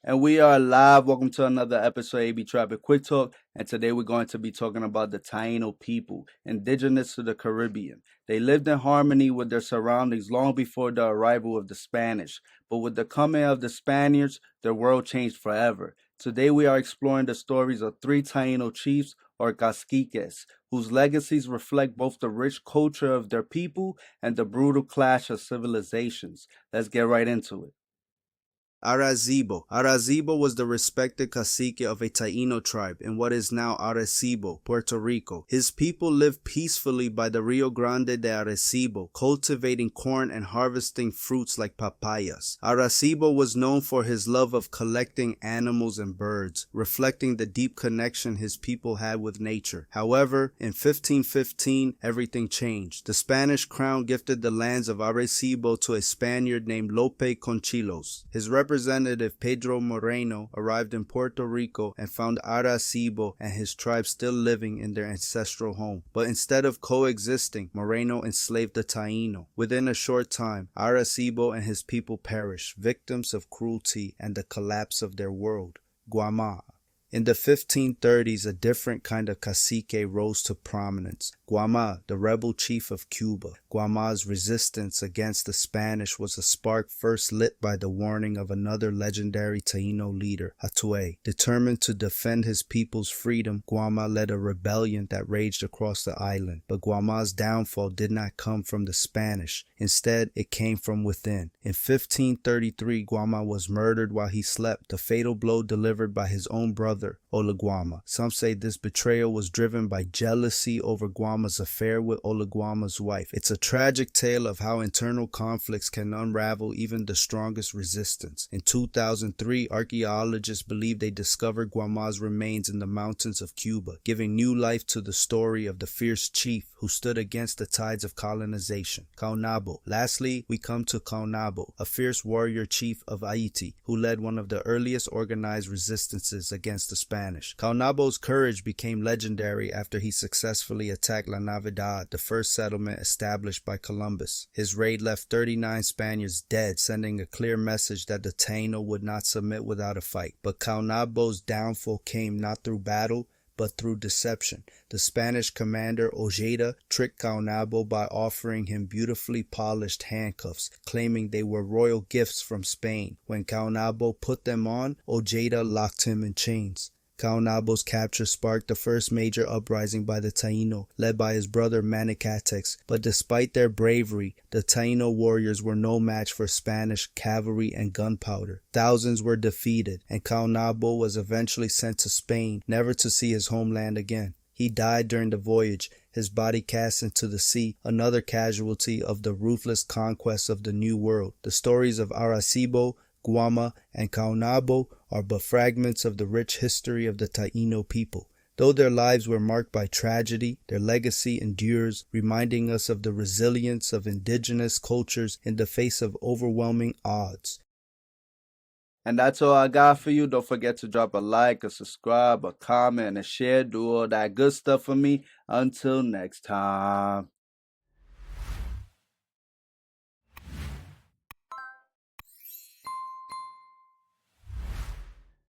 And we are live. Welcome to another episode of AB Traffic Quick Talk. And today we're going to be talking about the Taíno people, indigenous to the Caribbean. They lived in harmony with their surroundings long before the arrival of the Spanish. But with the coming of the Spaniards, their world changed forever. Today we are exploring the stories of three Taíno chiefs, or caciques, whose legacies reflect both the rich culture of their people and the brutal clash of civilizations. Let's get right into it. Arasibo. Arasibo was the respected cacique of a Taíno tribe in what is now Arasibo, Puerto Rico. His people lived peacefully by the Rio Grande de Arasibo, cultivating corn and harvesting fruits like papayas. Arasibo was known for his love of collecting animals and birds, reflecting the deep connection his people had with nature. However, in 1515, everything changed. The Spanish crown gifted the lands of Arasibo to a Spaniard named Lope Conchilos. His Representative Pedro Moreno arrived in Puerto Rico and found Arasibo and his tribe still living in their ancestral home. But instead of coexisting, Moreno enslaved the Taíno. Within a short time, Arasibo and his people perished, victims of cruelty and the collapse of their world. Guamá. In the 1530s, a different kind of cacique rose to prominence. Guamá, the rebel chief of Cuba. Guamá's resistance against the Spanish was a spark first lit by the warning of another legendary Taíno leader, Hatuey. Determined to defend his people's freedom, Guamá led a rebellion that raged across the island. But Guamá's downfall did not come from the Spanish. Instead, it came from within. In 1533, Guamá was murdered while he slept, the fatal blow delivered by his own brother, Olaguama. Some say this betrayal was driven by jealousy over Guama's affair with Olaguama's wife. It's a tragic tale of how internal conflicts can unravel even the strongest resistance. In 2003, archaeologists believe they discovered Guama's remains in the mountains of Cuba, giving new life to the story of the fierce chief who stood against the tides of colonization. Caonabo. Lastly, we come to Caonabo, a fierce warrior chief of Haiti who led one of the earliest organized resistances against the Spanish. Caonabo's courage became legendary after he successfully attacked La Navidad, the first settlement established by Columbus. His raid left 39 Spaniards dead, sending a clear message that the Taíno would not submit without a fight. But Caonabo's downfall came not through battle, but through deception. The Spanish commander Ojeda tricked Caonabo by offering him beautifully polished handcuffs, claiming they were royal gifts from Spain. When Caonabo put them on, Ojeda locked him in chains. Caonabo's capture sparked the first major uprising by the Taíno, led by his brother Manicatex. But despite their bravery, the Taíno warriors were no match for Spanish cavalry and gunpowder. Thousands were defeated, and Caonabo was eventually sent to Spain, never to see his homeland again. He died during the voyage, his body cast into the sea, another casualty of the ruthless conquest of the New World. The stories of Arasibo, Guamá, and Caonabo are but fragments of the rich history of the Taíno people. Though their lives were marked by tragedy, their legacy endures, reminding us of the resilience of indigenous cultures in the face of overwhelming odds. And that's all I got for you. Don't forget to drop a like, a subscribe, a comment, and a share. Do all that good stuff for me. Until next time.